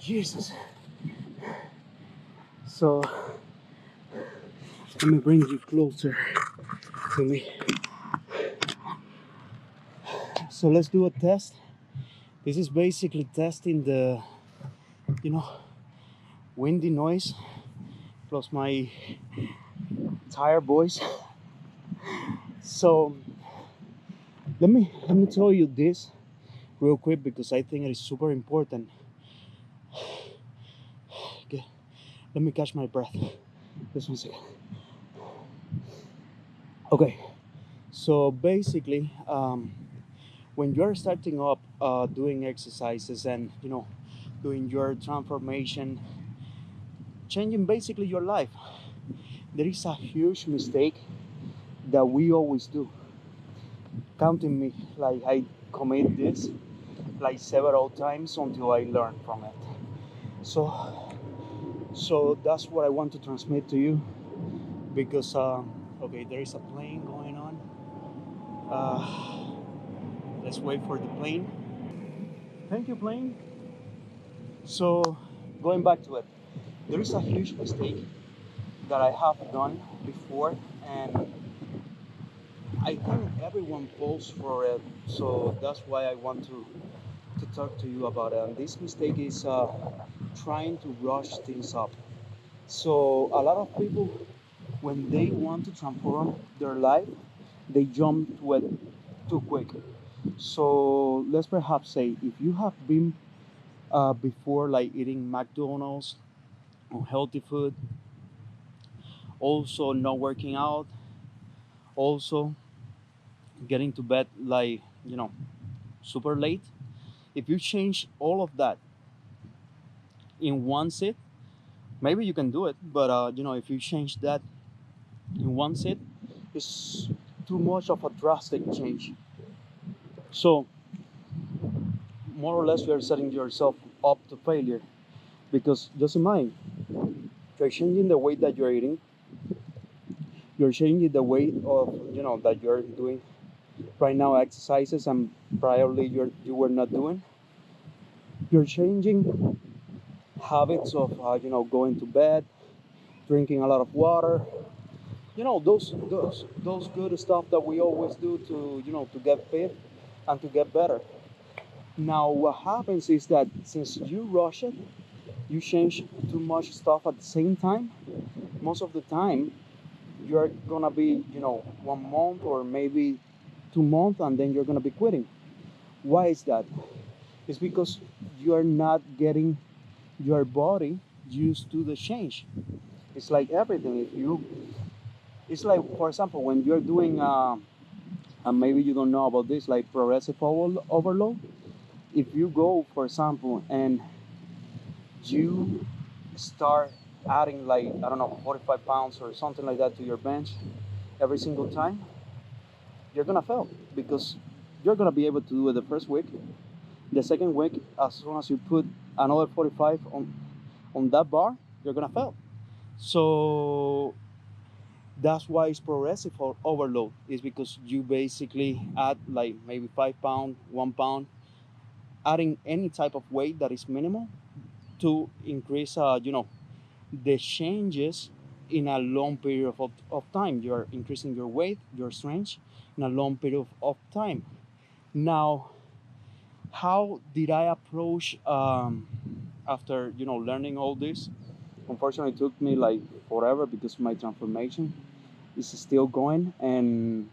Jesus. So let me bring you closer to me. So let's do a test. This is basically testing the, you know, windy noise plus my tired voice. So let me tell you this real quick because I think it is super important. Okay, let me catch my breath. Just 1 second. Okay, so basically, when you're starting up doing exercises and doing your transformation, changing basically your life, there is a huge mistake that we always do. Counting me, like I commit this like several times until I learn from it. So that's what I want to transmit to you because okay, there is a plane going on. Let's wait for the plane. Thank you, plane. So going back to it, there is a huge mistake that I have done before, and I think everyone falls for it. So that's why I want to talk to you about it. And this mistake is trying to rush things up. So a lot of people, when they want to transform their life, they jump to it too quick. So let's perhaps say if you have been before like eating McDonald's, unhealthy food, also not working out, also getting to bed like super late. If you change all of that in one sit, maybe you can do it. But if you change that in one sit, it's too much of a drastic change. So more or less, you're setting yourself up to failure because just imagine you're changing the way that you're eating, you're changing the way of that you're doing right now exercises and priorly you were not doing. You're changing habits of going to bed, drinking a lot of water, those good stuff that we always do to to get fit and to get better. Now what happens is that since you rush it, you change too much stuff at the same time. Most of the time you're gonna be 1 month or maybe 2 months and then you're gonna be quitting. Why is that? It's because you are not getting your body used to the change. It's like everything. If you It's like, for example, when you're doing and maybe you don't know about this, like progressive overload. If you go, for example, and you start adding like, I don't know, 45 pounds or something like that to your bench every single time, you're gonna fail because you're gonna be able to do it the first week. The second week, as soon as you put another 45 on that bar, you're gonna fail. So that's why it's progressive overload. Is because you basically add like maybe 5 pounds, 1 pound, adding any type of weight that is minimal to increase the changes in a long period of time. You're increasing your weight, your strength in a long period of time. Now, how did I approach after learning all this? Unfortunately, it took me like forever because my transformation is still going, and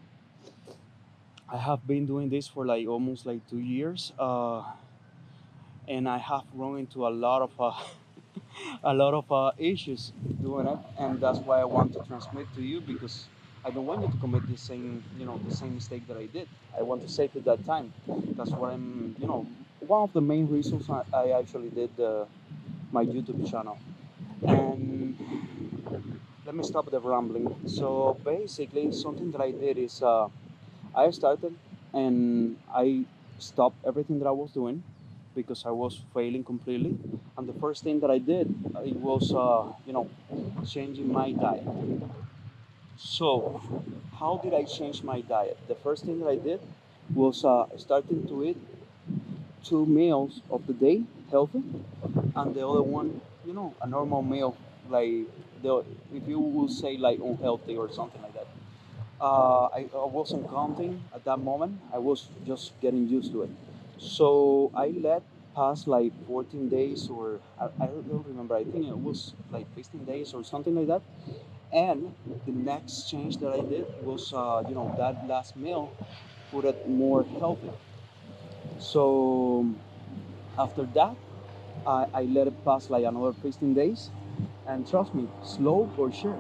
I have been doing this for like almost like 2 years, and I have run into a lot of a lot of issues doing it, and that's why I want to transmit to you because I don't want you to commit the same mistake that I did. I want to save you that time. That's what I'm one of the main reasons I actually did my YouTube channel. And let me stop the rambling. So basically, something that I did is I started and I stopped everything that I was doing because I was failing completely. And the first thing that I did it was changing my diet. So how did I change my diet? The first thing that I did was starting to eat two meals of the day healthy, and the other one, a normal meal, like the if you will say like unhealthy or something like that. I wasn't counting at that moment. I was just getting used to it. So I let pass like 14 days, or I don't remember. I think it was like 15 days or something like that. And the next change that I did was, that last meal, put it more healthy. So after that, I let it pass like another 15 days, and trust me, slow for sure.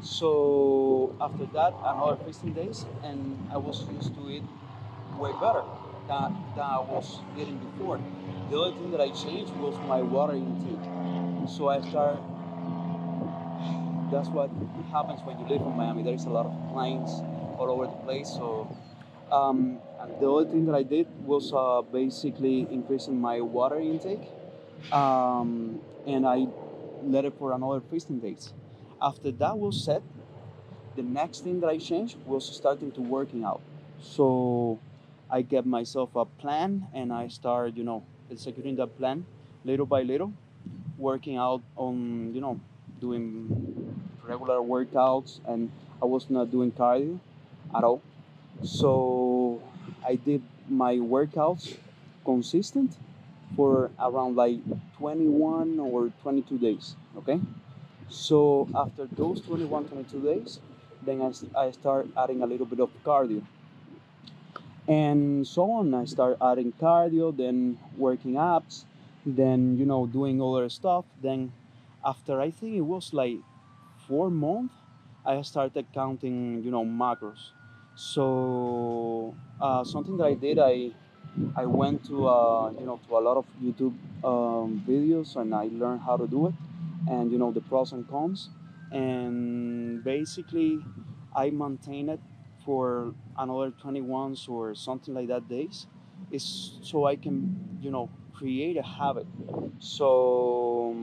So after that, another 15 days, and I was used to it way better than I was eating before. The only thing that I changed was my water intake. So I start. That's what happens when you live in Miami. There is a lot of planes all over the place. So and the only thing that I did was basically increasing my water intake, and I let it for another 15 days. After that was set, the next thing that I changed was starting to working out. So I gave myself a plan, and I started, executing that plan little by little, working out on, doing regular workouts, and I was not doing cardio at all. So I did my workouts consistent for around like 21 or 22 days. Okay. So after those 21, 22 days, then I start adding a little bit of cardio. And so on. I start adding cardio, then working abs, then, doing other stuff. Then after I think it was like 4 months, I started counting, macros. So something that I did, I went to to a lot of YouTube videos, and I learned how to do it, and the pros and cons, and basically I maintain it for another 21 or something like that days, is so I can create a habit. So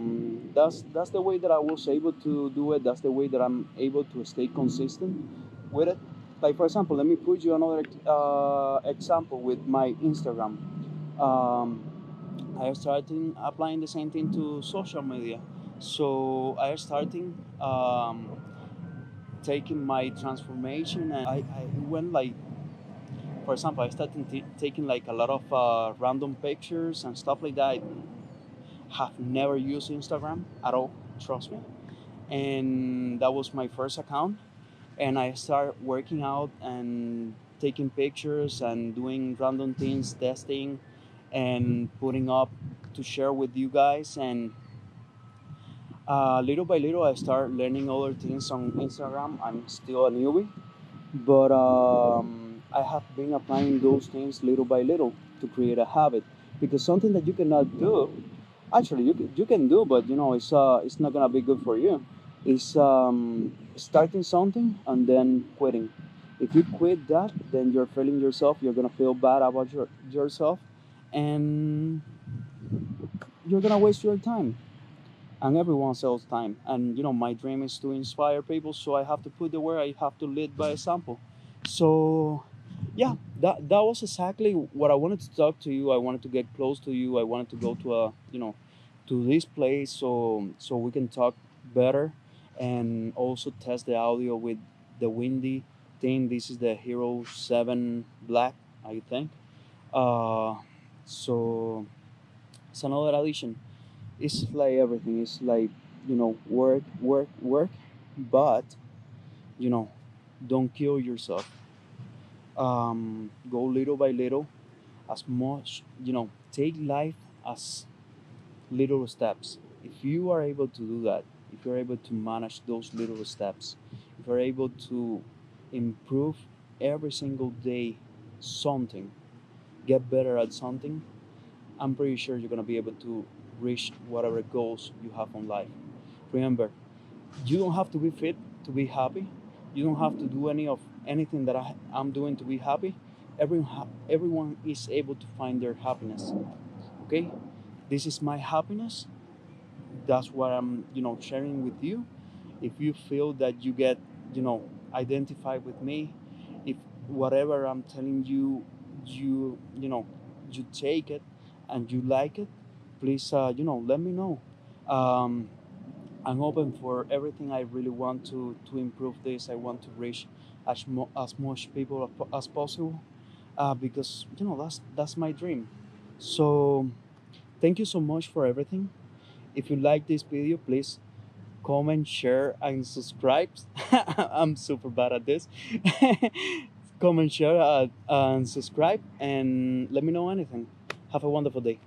that's the way that I was able to do it. That's the way that I'm able to stay consistent with it. Like, for example, let me put you another example with my Instagram. Um, I started applying the same thing to social media. So I started taking my transformation, and I went like, for example, I started taking like a lot of random pictures and stuff like that. I have never used Instagram at all, trust me. And that was my first account, and I started working out and taking pictures and doing random things, testing and putting up to share with you guys. And little by little, I started learning other things on Instagram. I'm still a newbie, but I have been applying those things little by little to create a habit. Because something that you cannot do, actually you can do, but it's not gonna be good for you. It's starting something and then quitting. If you quit that, then you're failing yourself. You're gonna feel bad about yourself, and you're gonna waste your time and everyone else's time. And my dream is to inspire people, so I have to put the word. I have to lead by example. So yeah, that was exactly what I wanted to talk to you. I wanted to get close to you. I wanted to go to to this place, so we can talk better, and also test the audio with the windy thing. This is the Hero 7 Black, I think. uh so it's another addition. It's like everything. It's like, work, work, work, but you know don't kill yourself. Go little by little, as much, take life as little steps. If you are able to do that, if you're able to manage those little steps, if you're able to improve every single day something, get better at something, I'm pretty sure you're going to be able to reach whatever goals you have on life. Remember, you don't have to be fit to be happy. You don't have to do anything that I'm doing to be happy. Everyone is able to find their happiness. Okay, this is my happiness. That's what I'm sharing with you. If you feel that you get identified with me, if whatever I'm telling you, you take it, and you like it, please, let me know. Um, I'm open for everything. I really want to improve this. I want to reach as much people as possible, because that's my dream. So thank you so much for everything. If you like this video, please comment, share, and subscribe. I'm super bad at this. Comment, share, and subscribe, and let me know anything. Have a wonderful day.